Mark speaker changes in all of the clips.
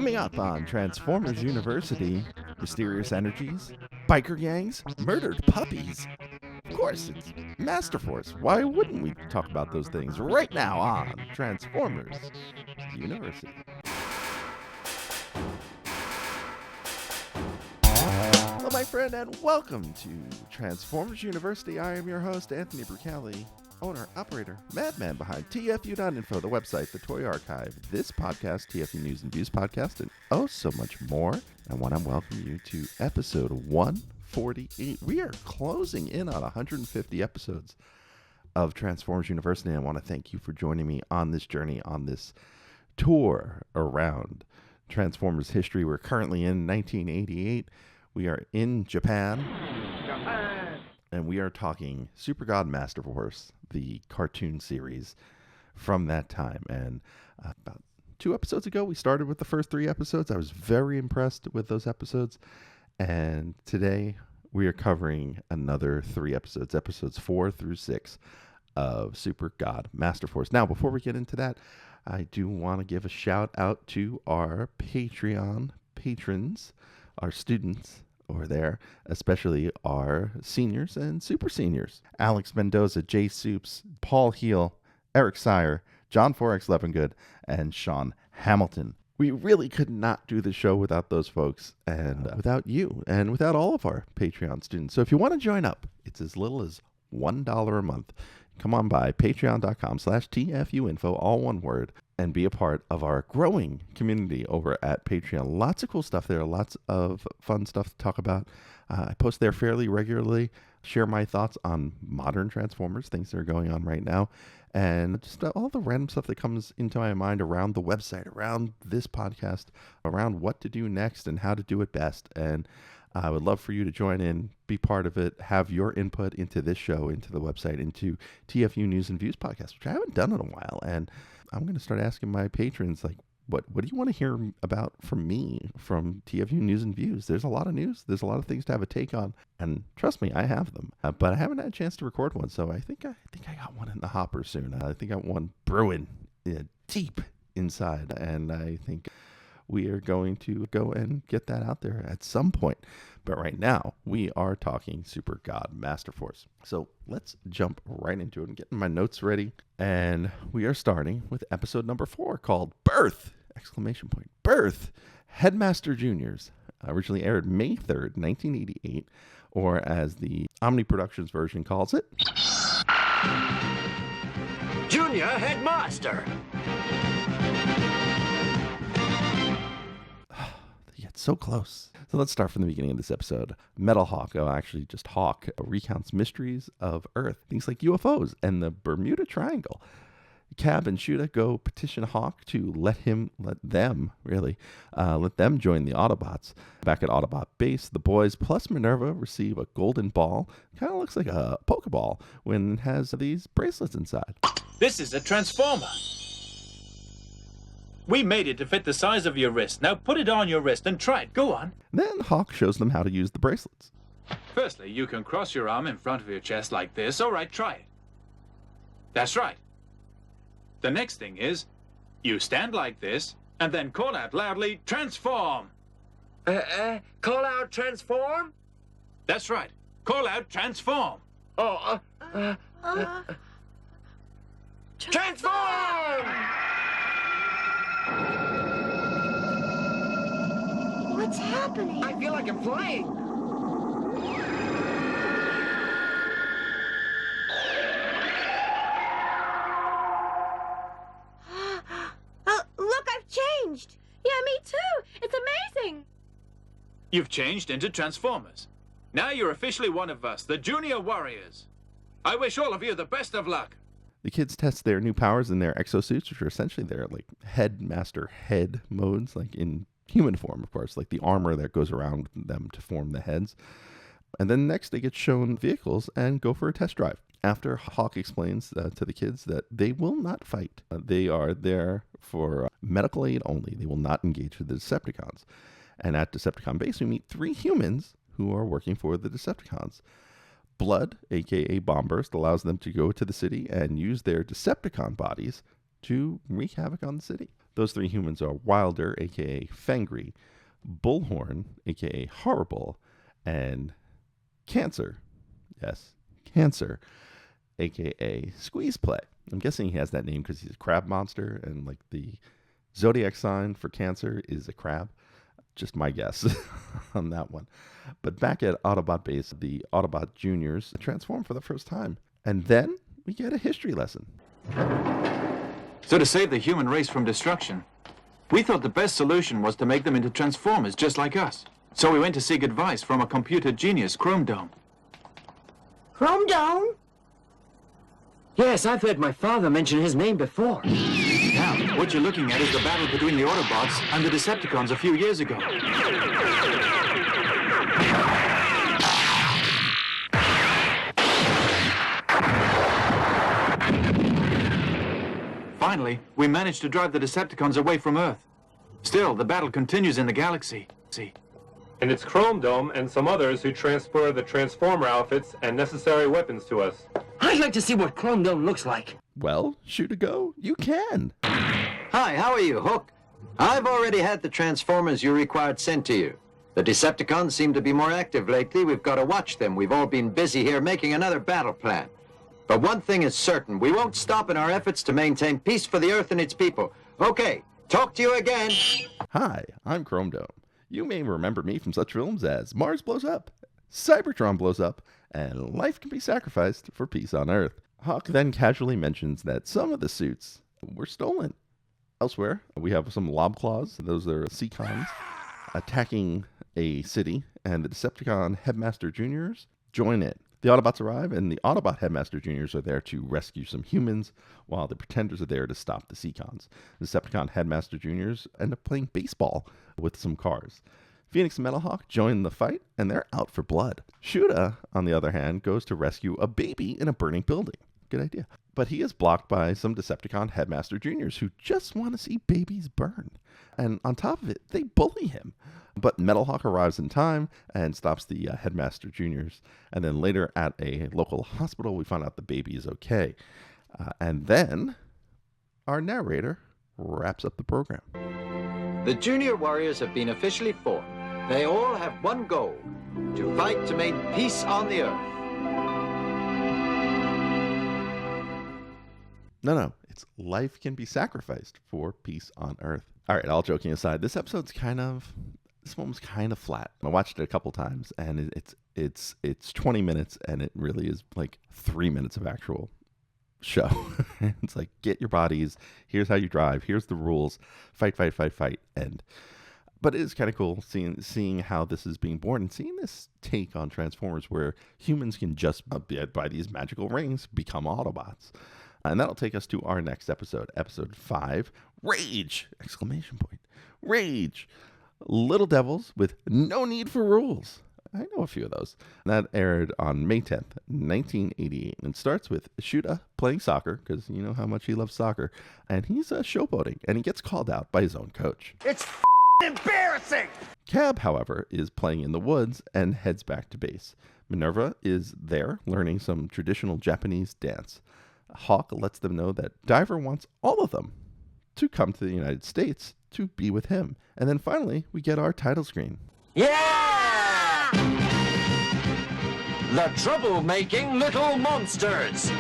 Speaker 1: Coming up on Transformers University, mysterious energies, biker gangs, murdered puppies. Of course, it's Masterforce. Why wouldn't we talk about those things right now on Transformers University? Hello, my friend, and welcome to Transformers University. I am your host, Anthony Brucali, owner, operator, madman behind TFU.INFO, the website, the toy archive, this podcast, TFU News and Views podcast, and oh so much more. I want to welcome you to episode 148. We are closing in on 150 episodes of Transformers University. I want to thank you for joining me on this journey, on this tour around Transformers history. We're currently in 1988. We are in Japan. And we are talking Super-God Masterforce, the cartoon series from that time. And about 2 episodes ago, we started with the first 3 episodes. I was very impressed with those episodes. And today, we are covering another 3 episodes, episodes 4 through 6 of Super-God Masterforce. Now, before we get into that, I do want to give a shout out to our Patreon patrons, our students over there, especially our seniors and super seniors. Alex Mendoza, Jay Soups, Paul Heel, Eric Sire, John Forex Levengood, and Sean Hamilton. We really could not do the show without those folks and without you and without all of our Patreon students. So if you want to join up, it's as little as $1 a month. Come on by patreon.com/TFU.INFO, all one word, and be a part of our growing community over at Patreon. Lots of cool stuff there, lots of fun stuff to talk about. I post there fairly regularly, share my thoughts on modern Transformers, things that are going on right now, and just all the random stuff that comes into my mind around the website, around this podcast, around what to do next and how to do it best. And I would love for you to join in, be part of it, have your input into this show, into the website, into TFU News and Views podcast, which I haven't done in a while. And I'm going to start asking my patrons, like, what do you want to hear about from me, from TFU News and Views? There's a lot of news. There's a lot of things to have a take on. And trust me, I have them. But I haven't had a chance to record one. So I think I got one in the hopper soon. I think I got one brewing deep inside. And I think we are going to go and get that out there at some point. But right now, we are talking Super-God Masterforce. So let's jump right into it and get my notes ready. And we are starting with episode number 4 called Birth! Birth! Headmaster Jrs. Originally aired May 3rd, 1988, or as the Omni Productions version calls it,
Speaker 2: Junior Headmaster!
Speaker 1: So close. So let's start from the beginning of this episode. Metal Hawk, actually just Hawk, recounts mysteries of Earth, things like UFOs and the Bermuda Triangle. Cab and Shuda go petition Hawk to let them join the Autobots. Back at Autobot base, the boys plus Minerva receive a golden ball. Kind of looks like a Pokeball when it has these bracelets inside.
Speaker 3: This is a transformer. We made it to fit the size of your wrist. Now put it on your wrist and try it. Go on.
Speaker 1: Then Hawk shows them how to use the bracelets.
Speaker 3: Firstly, you can cross your arm in front of your chest like this. All right, try it. That's right. The next thing is, you stand like this, and then call out loudly, transform.
Speaker 2: Call out transform?
Speaker 3: That's right. Call out transform.
Speaker 2: Transform!
Speaker 4: What's happening?
Speaker 2: I feel like I'm flying.
Speaker 4: Look, I've changed. Yeah, me too. It's amazing.
Speaker 3: You've changed into Transformers. Now you're officially one of us, the Junior Warriors. I wish all of you the best of luck.
Speaker 1: The kids test their new powers in their exosuits, which are essentially their like headmaster head modes, like in human form, of course, like the armor that goes around them to form the heads. And then next they get shown vehicles and go for a test drive. After Hawk explains to the kids that they will not fight. They are there for medical aid only. They will not engage with the Decepticons. And at Decepticon base, we meet 3 humans who are working for the Decepticons. Blood, aka Bombburst, allows them to go to the city and use their Decepticon bodies to wreak havoc on the city. Those three humans are Wilder, a.k.a. Fangry, Bullhorn, a.k.a. Horrible, and Cancer. Yes, Cancer, a.k.a. Squeezeplay. I'm guessing he has that name because he's a crab monster, and like the zodiac sign for Cancer is a crab. Just my guess on that one. But back at Autobot base, the Autobot Juniors transform for the first time. And then we get a history lesson.
Speaker 3: So to save the human race from destruction, we thought the best solution was to make them into transformers just like us. So we went to seek advice from a computer genius, Chrome Dome.
Speaker 2: Chrome Dome? Yes, I've heard my father mention his name before.
Speaker 3: Now, what you're looking at is the battle between the Autobots and the Decepticons a few years ago. Finally, we managed to drive the Decepticons away from Earth. Still, the battle continues in the galaxy.
Speaker 5: And it's Chrome Dome and some others who transfer the Transformer outfits and necessary weapons to us.
Speaker 2: I'd like to see what Chrome Dome looks like.
Speaker 1: Well, shoot a go, you can.
Speaker 6: Hi, how are you, Hook? I've already had the Transformers you required sent to you. The Decepticons seem to be more active lately. We've got to watch them. We've all been busy here making another battle plan. But one thing is certain, we won't stop in our efforts to maintain peace for the Earth and its people. Okay, talk to you again.
Speaker 1: Hi, I'm Chrome Dome. You may remember me from such films as Mars Blows Up, Cybertron Blows Up, and Life Can Be Sacrificed for Peace on Earth. Hawk then casually mentions that some of the suits were stolen. Elsewhere, we have some Lobclaws, those are Seacons, attacking a city, and the Decepticon Headmaster Jrs. join it. The Autobots arrive, and the Autobot Headmaster Jrs. are there to rescue some humans, while the Pretenders are there to stop the Seacons. The Decepticon Headmaster Jrs. end up playing baseball with some cars. Phoenix and Metalhawk join the fight, and they're out for blood. Shuda, on the other hand, goes to rescue a baby in a burning building. Good idea. But he is blocked by some Decepticon Headmaster Jrs. who just want to see babies burn. And on top of it, they bully him. But Metalhawk arrives in time and stops the Headmaster Jrs. And then later at a local hospital, we find out the baby is okay. And then our narrator wraps up the program.
Speaker 6: The Junior Warriors have been officially formed. They all have one goal, to fight to make peace on the Earth.
Speaker 1: No, it's life can be sacrificed for peace on Earth. All right, all joking aside, this one was kind of flat. I watched it a couple times, and it's 20 minutes, and it really is like 3 minutes of actual show. It's like, get your bodies, here's how you drive, here's the rules, fight, end. But it is kind of cool seeing how this is being born and seeing this take on Transformers where humans can just, by these magical rings, become Autobots. And that'll take us to our next episode, episode 5, Rage! Exclamation point. Rage! Little Devils with No Need for Rules. I know a few of those. That aired on May 10th, 1988. And it starts with Shuda playing soccer, because you know how much he loves soccer. And he's showboating, and he gets called out by his own coach.
Speaker 2: It's embarrassing!
Speaker 1: Cab, however, is playing in the woods and heads back to base. Minerva is there learning some traditional Japanese dance. Hawk lets them know that Diver wants all of them to come to the United States to be with him. And then finally, we get our title screen.
Speaker 2: Yeah! The troublemaking little monsters!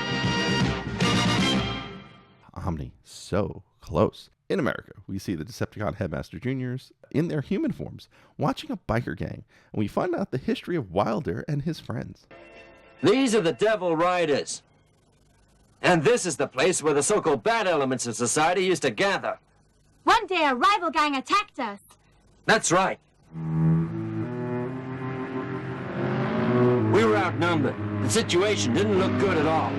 Speaker 1: Omni, so close. In America, we see the Decepticon Headmaster Jrs. In their human forms, watching a biker gang, and we find out the history of Wilder and his friends.
Speaker 2: These are the Devil Riders. And this is the place where the so-called bad elements of society used to gather.
Speaker 4: One day a rival gang attacked us.
Speaker 2: That's right. We were outnumbered. The situation didn't look good at all.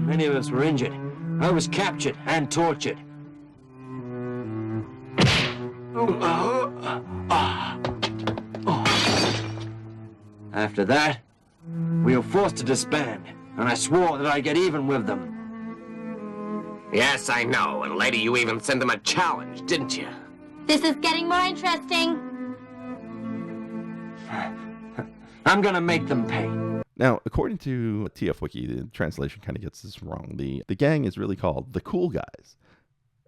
Speaker 2: Many of us were injured. I was captured and tortured. After that, we were forced to disband, and I swore that I'd get even with them.
Speaker 7: Yes, I know, and later you even sent them a challenge, didn't you?
Speaker 4: This is getting more interesting.
Speaker 2: I'm gonna make them pay.
Speaker 1: Now, according to TF Wiki, the translation kind of gets this wrong. The gang is really called the Cool Guys.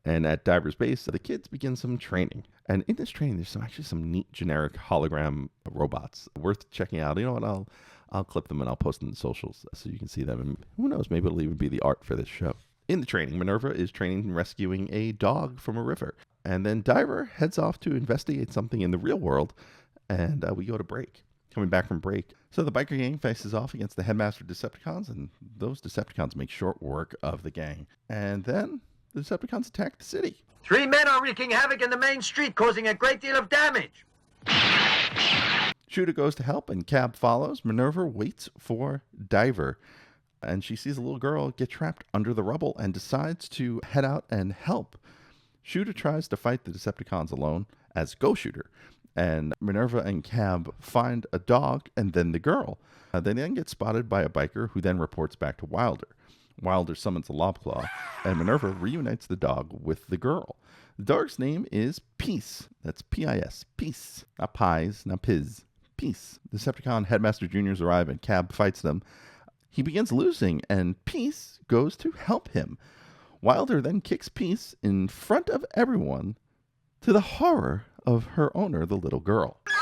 Speaker 1: And at Diver's base, the kids begin some training. And in this training, there's actually some neat generic hologram robots worth checking out. You know what? I'll clip them and I'll post them in socials so you can see them. And who knows, maybe it'll even be the art for this show. In the training, Minerva is training and rescuing a dog from a river. And then Diver heads off to investigate something in the real world. And we go to break. Coming back from break. So the biker gang faces off against the Headmaster Decepticons, and those Decepticons make short work of the gang. And then the Decepticons attack the city.
Speaker 6: 3 men are wreaking havoc in the main street, causing a great deal of damage.
Speaker 1: Shooter goes to help, and Cab follows. Minerva waits for Diver, and she sees a little girl get trapped under the rubble and decides to head out and help. Shooter tries to fight the Decepticons alone as Go Shooter. And Minerva and Cab find a dog and then the girl. They then get spotted by a biker who then reports back to Wilder. Wilder summons a Lobclaw, and Minerva reunites the dog with the girl. The dog's name is Peace. That's P-I-S. Peace. Not pies, not piz. Peace. The Decepticon Headmaster Jrs arrive and Cab fights them. He begins losing, and Peace goes to help him. Wilder then kicks Peace in front of everyone to the horror of her owner, the little girl.
Speaker 4: Please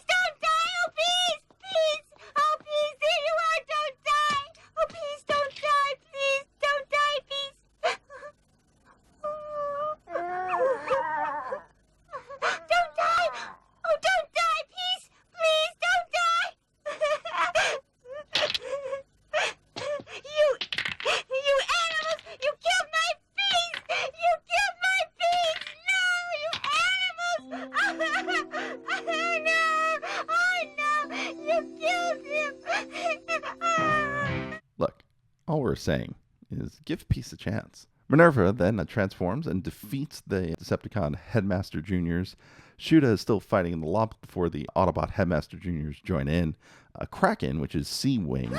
Speaker 4: don't die! Oh, please! Please! Oh, please! There you are! Don't die! Oh, please don't die! Please don't die! Please! Don't die! Oh, don't die! Please! Please don't die! You animals! You killed my peace! You killed my peace! No, you animals! Oh, no! Oh, no! You killed him!
Speaker 1: Look, all we're saying is give Peace a chance. Minerva then transforms and defeats the Decepticon Headmaster Jrs. Shuda is still fighting in the lob before the Autobot Headmaster Jrs. Join in. Kraken, which is Sea Wing,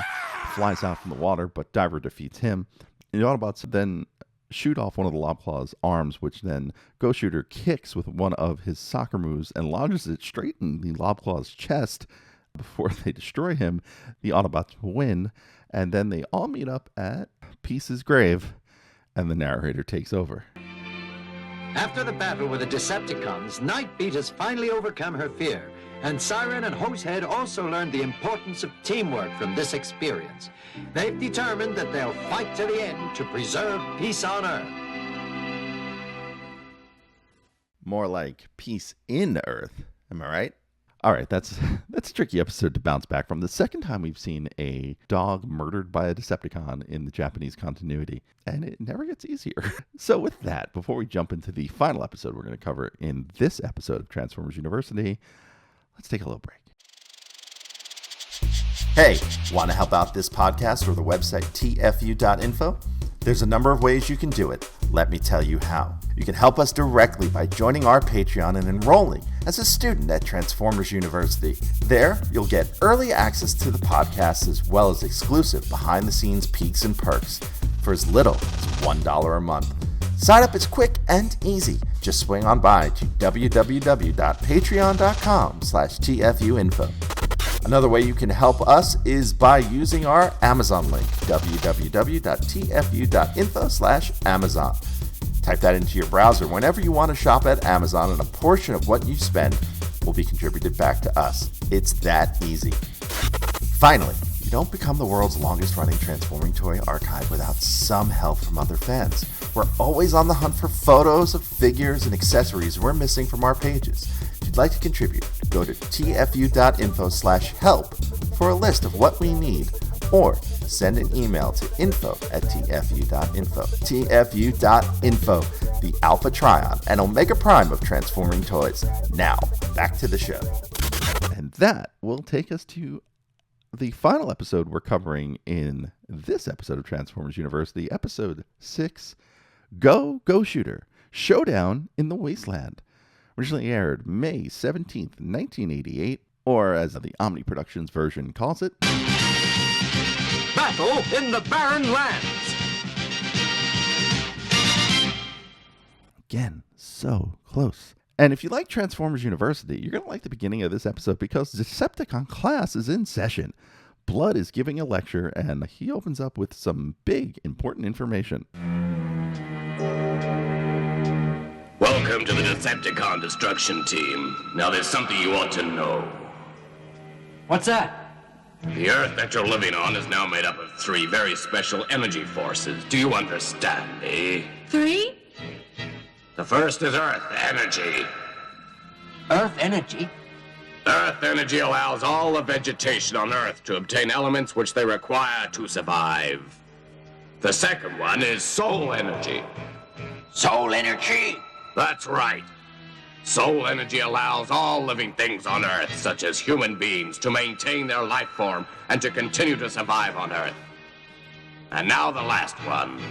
Speaker 1: flies out from the water, but Diver defeats him. The Autobots then shoot off one of the Lobclaw's arms, which then Go Shooter kicks with one of his soccer moves and lodges it straight in the Lobclaw's chest. Before they destroy him, the Autobots win, and then they all meet up at Peace's grave, and the narrator takes over.
Speaker 6: After the battle with the Decepticons, Nightbeat has finally overcome her fear, and Siren and Horsehead also learned the importance of teamwork from this experience. They've determined that they'll fight to the end to preserve peace on Earth.
Speaker 1: More like peace in Earth. Am I right? All right, that's a tricky episode to bounce back from. The second time we've seen a dog murdered by a Decepticon in the Japanese continuity, and it never gets easier. So with that, before we jump into the final episode we're going to cover in this episode of Transformers University, let's take a little break. Hey, want to help out this podcast or the website TFU.INFO? There's a number of ways you can do it. Let me tell you how. You can help us directly by joining our Patreon and enrolling as a student at Transformers University. There, you'll get early access to the podcast as well as exclusive behind-the-scenes peeks and perks for as little as $1 a month. Sign up is quick and easy. Just swing on by to www.patreon.com/TFU.INFO. Another way you can help us is by using our Amazon link, www.tfu.info/Amazon. Type that into your browser whenever you want to shop at Amazon, and a portion of what you spend will be contributed back to us. It's that easy. Finally, you don't become the world's longest running transforming toy archive without some help from other fans. We're always on the hunt for photos of figures and accessories we're missing from our pages. If you'd like to contribute, go to tfu.info/help for a list of what we need, or send an email to info@tfu.info. tfu.info, the Alpha Trion and Omega Prime of transforming toys. Now, back to the show. And that will take us to the final episode we're covering in this episode of Transformers University, episode 6, Go Shooter, Showdown in the Wasteland. Originally aired May 17th, 1988, or as the Omni Productions version calls it,
Speaker 2: Battle in the Barren Lands.
Speaker 1: Again, so close. And if you like Transformers University, you're going to like the beginning of this episode because Decepticon class is in session. Blood is giving a lecture, and he opens up with some big, important information.
Speaker 7: Welcome to the Decepticon Destruction Team. Now there's something you ought to know.
Speaker 2: What's that?
Speaker 7: The Earth that you're living on is now made up of 3 very special energy forces. Do you understand me?
Speaker 4: 3?
Speaker 7: The first is Earth energy.
Speaker 2: Earth energy?
Speaker 7: Earth energy allows all the vegetation on Earth to obtain elements which they require to survive. The second one is soul energy.
Speaker 2: Soul energy?
Speaker 7: That's right. Soul energy allows all living things on Earth, such as human beings, to maintain their life form and to continue to survive on Earth. And now the last one.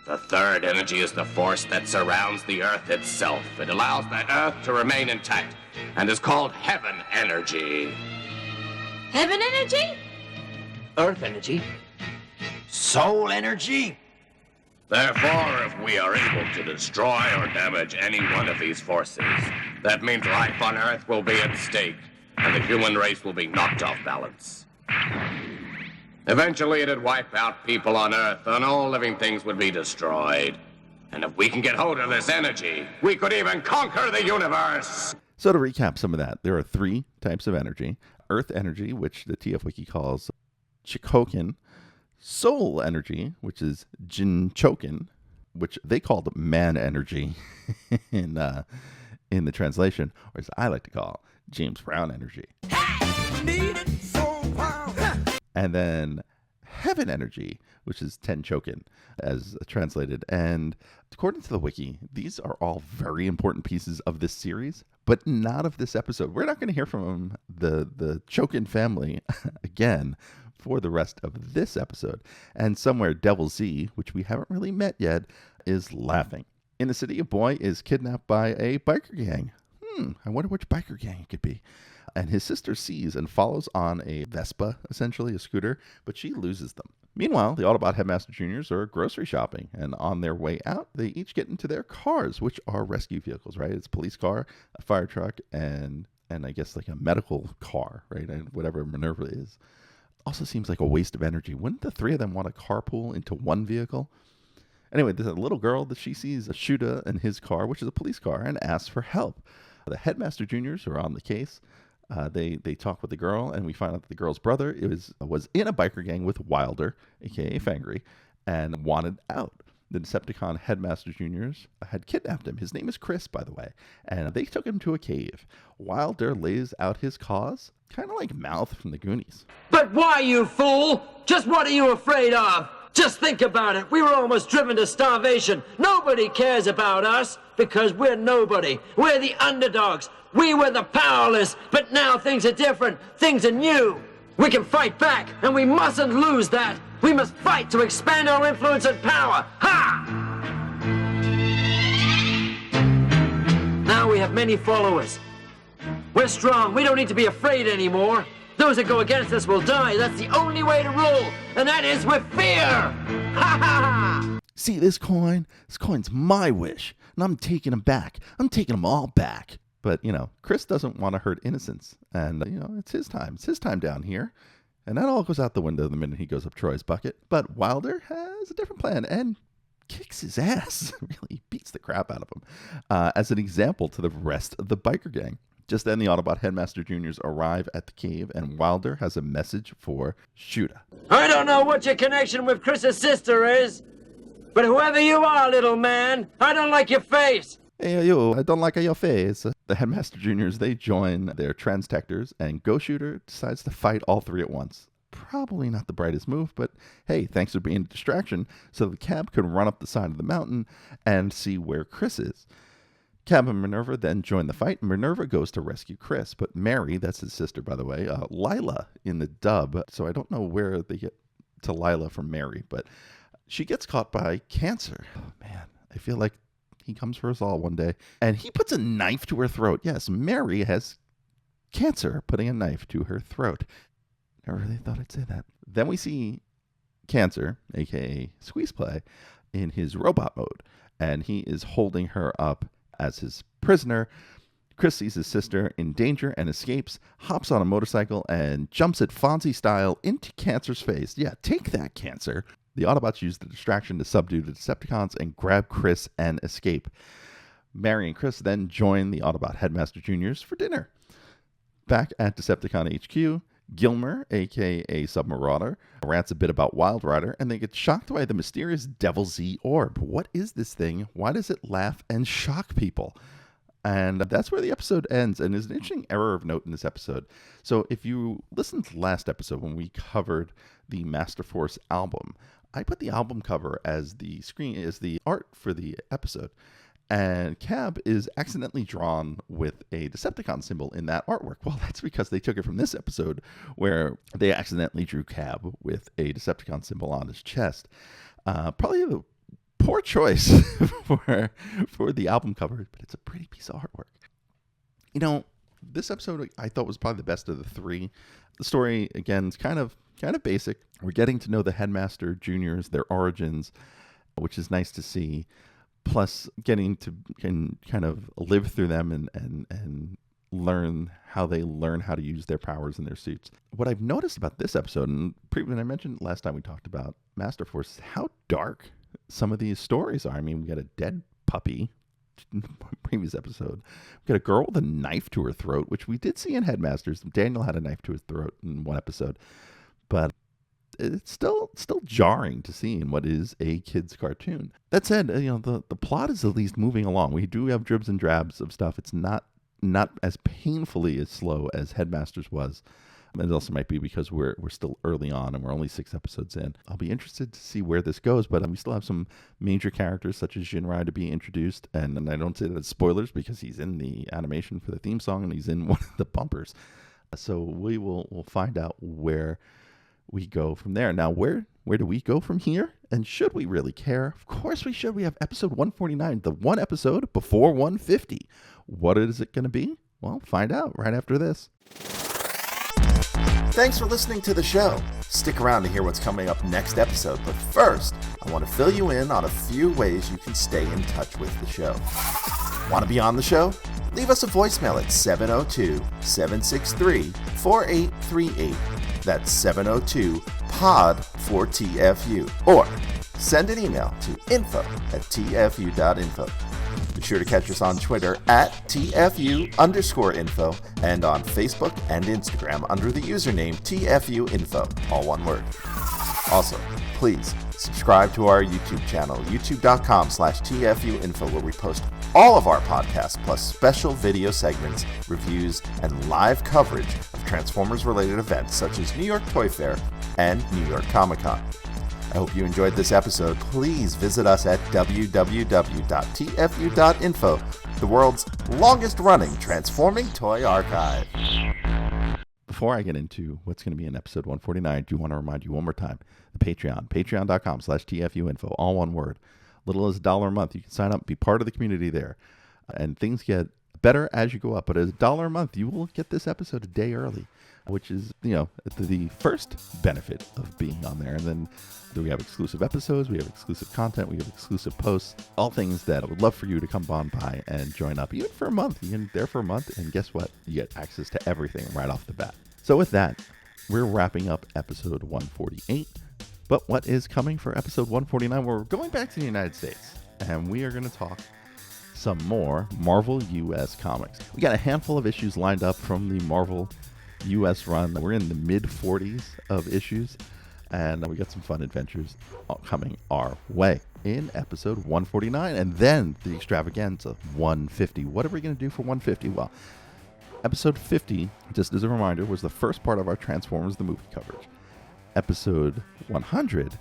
Speaker 7: The third energy is the force that surrounds the Earth itself. It allows the Earth to remain intact and is called heaven energy.
Speaker 4: Heaven energy?
Speaker 2: Earth energy? Soul energy?
Speaker 7: Therefore, if we are able to destroy or damage any one of these forces, that means life on Earth will be at stake, and the human race will be knocked off balance. Eventually, it'd wipe out people on Earth, and all living things would be destroyed. And if we can get hold of this energy, we could even conquer the universe!
Speaker 1: So to recap some of that, there are 3 types of energy. Earth energy, which the TF Wiki calls Chikokin. Soul energy, which is Jinchokin, which they called man energy in the translation, or as I like to call, James Brown energy. And then heaven energy, which is Tenchokin, as translated. And according to the wiki, these are all very important pieces of this series, but not of this episode. We're not going to hear from the Chokin family again for the rest of this episode. And somewhere Devil Z, which we haven't really met yet, is laughing. In the city, a boy is kidnapped by a biker gang. I wonder which biker gang it could be. And his sister sees and follows on a Vespa, essentially a scooter, but she loses them. Meanwhile, the Autobot Headmaster Jrs. Are grocery shopping, and on their way out, they each get into their cars, which are rescue vehicles, right? It's a police car, a fire truck, and I guess like a medical car, right? And whatever Minerva is. Also seems like a waste of energy. Wouldn't the 3 of them want to carpool into one vehicle? Anyway, there's a little girl that she sees a Shuda in his car, which is a police car, and asks for help. The Headmaster Jrs. Are on the case. They talk with the girl, and we find out that the girl's brother was in a biker gang with Wilder, a.k.a. Fangry, and wanted out. The Decepticon Headmaster Jrs. Had kidnapped him. His name is Chris, by the way, and they took him to a cave. Wilder lays out his cause, kind of like Mouth from the Goonies.
Speaker 2: But why, you fool? Just what are you afraid of? Just think about it. We were almost driven to starvation. Nobody cares about us because we're nobody. We're the underdogs. We were the powerless, but now things are different. Things are new. We can fight back, and we mustn't lose that. We must fight to expand our influence and power. Ha! Now we have many followers. We're strong. We don't need to be afraid anymore. Those that go against us will die. That's the only way to rule, and that is with fear. Ha ha ha!
Speaker 1: See this coin? This coin's my wish, and I'm taking them back. I'm taking them all back. But, Chris doesn't want to hurt innocents. And, it's his time. It's his time down here. And that all goes out the window the minute he goes up Troy's bucket. But Wilder has a different plan and kicks his ass. Really beats the crap out of him. As an example to the rest of the biker gang. Just then, the Autobot Headmaster Jrs. Arrive at the cave, and Wilder has a message for Shuda.
Speaker 2: I don't know what your connection with Chris's sister is, but whoever you are, little man, I don't like your face.
Speaker 1: Hey, you, I don't like your face. The Headmaster Jrs., they join their Transtectors, and Ghost Shooter decides to fight all 3 at once. Probably not the brightest move, but hey, thanks for being a distraction, so the Cab can run up the side of the mountain and see where Chris is. Cab and Minerva then join the fight. Minerva goes to rescue Chris, but Mary, that's his sister, by the way, Lila in the dub, so I don't know where they get to Lila from Mary, but she gets caught by cancer. Oh, man, I feel like he comes for us all one day, and he puts a knife to her throat. Yes, Mary has cancer, putting a knife to her throat. Never really thought I'd say that. Then we see Cancer, a.k.a. Squeeze Play, in his robot mode, and he is holding her up as his prisoner. Chris sees his sister in danger and escapes, hops on a motorcycle, and jumps it Fonzie style into Cancer's face. Yeah, take that, Cancer. The Autobots use the distraction to subdue the Decepticons and grab Chris and escape. Mary and Chris then join the Autobot Headmaster Jrs. For dinner. Back at Decepticon HQ, Gilmer, a.k.a. Submarauder, rants a bit about Wild Rider, and they get shocked by the mysterious Devil Z orb. What is this thing? Why does it laugh and shock people? And that's where the episode ends, and there's an interesting error of note in this episode. So if you listened to the last episode when we covered the Masterforce album, I put the album cover as the art for the episode. And Cab is accidentally drawn with a Decepticon symbol in that artwork. Well, that's because they took it from this episode where they accidentally drew Cab with a Decepticon symbol on his chest. Probably the poor choice for the album cover, but it's a pretty piece of artwork. You know, this episode I thought was probably the best of the three. The story, again, is kind of basic. We're getting to know the Headmaster Juniors, their origins, which is nice to see. Plus, getting to kind of live through them and learn how they learn how to use their powers in their suits. What I've noticed about this episode, and when I mentioned last time we talked about Masterforce, is how dark some of these stories are. I mean, we got a dead puppy in the previous episode. We got a girl with a knife to her throat, which we did see in Headmasters. Daniel had a knife to his throat in one episode. But it's still jarring to see in what is a kid's cartoon. That said, the plot is at least moving along. We do have dribs and drabs of stuff. It's not as painfully as slow as Headmasters was. It also might be because we're still early on and we're only 6 episodes in. I'll be interested to see where this goes, but we still have some major characters such as Jinrai to be introduced, and I don't say that as spoilers because he's in the animation for the theme song and he's in one of the bumpers. So we'll find out where we go from there. Now, where do we go from here? And should we really care? Of course we should. We have episode 149, the one episode before 150. What is it going to be? Well, find out right after this.
Speaker 8: Thanks for listening to the show. Stick around to hear what's coming up next episode, but first, I want to fill you in on a few ways you can stay in touch with the show. Want to be on the show? Leave us a voicemail at 702-763-4838. That's 702-POD-4TFU. Or send an email to info@TFU.info. Be sure to catch us on Twitter at TFU_info and on Facebook and Instagram under the username TFU.INFO, all one word. Also, please subscribe to our YouTube channel, youtube.com/TFU.INFO, where we post all of our podcasts plus special video segments, reviews, and live coverage of Transformers-related events such as New York Toy Fair and New York Comic-Con. I hope you enjoyed this episode. Please visit us at www.tfu.info, the world's longest-running transforming toy archive.
Speaker 1: Before I get into what's going to be in episode 149, I do want to remind you one more time, the Patreon, patreon.com/TFU.info, all one word. Little as $1 a month. You can sign up, be part of the community there. And things get better as you go up. But as $1 a month, you will get this episode a day early, which is, the first benefit of being on there. And then we have exclusive episodes, we have exclusive content, we have exclusive posts, all things that I would love for you to come on by and join up. Even for a month. You can there for a month, and guess what? You get access to everything right off the bat. So with that, we're wrapping up episode 148. But what is coming for episode 149? We're going back to the United States, and we are going to talk some more Marvel US comics. We got a handful of issues lined up from the Marvel US run. We're in the mid-40s of issues, and we got some fun adventures coming our way in episode 149, and then the extravaganza 150. What are we going to do for 150? Well, episode 50, just as a reminder, was the first part of our Transformers the movie coverage. Episode 100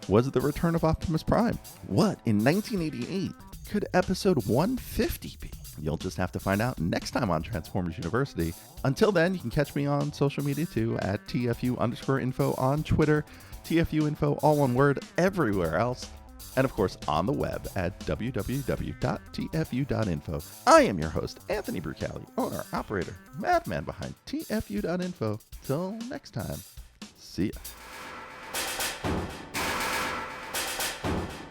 Speaker 1: was the return of Optimus Prime. What, in 1988, could episode 150 be? You'll just have to find out next time on Transformers University. Until then, you can catch me on social media too, at TFU_info on Twitter, TFU.INFO, all one word, everywhere else. And of course, on the web at www.tfu.info. I am your host, Anthony Brucali, owner, operator, madman behind TFU.info. Till next time, see ya.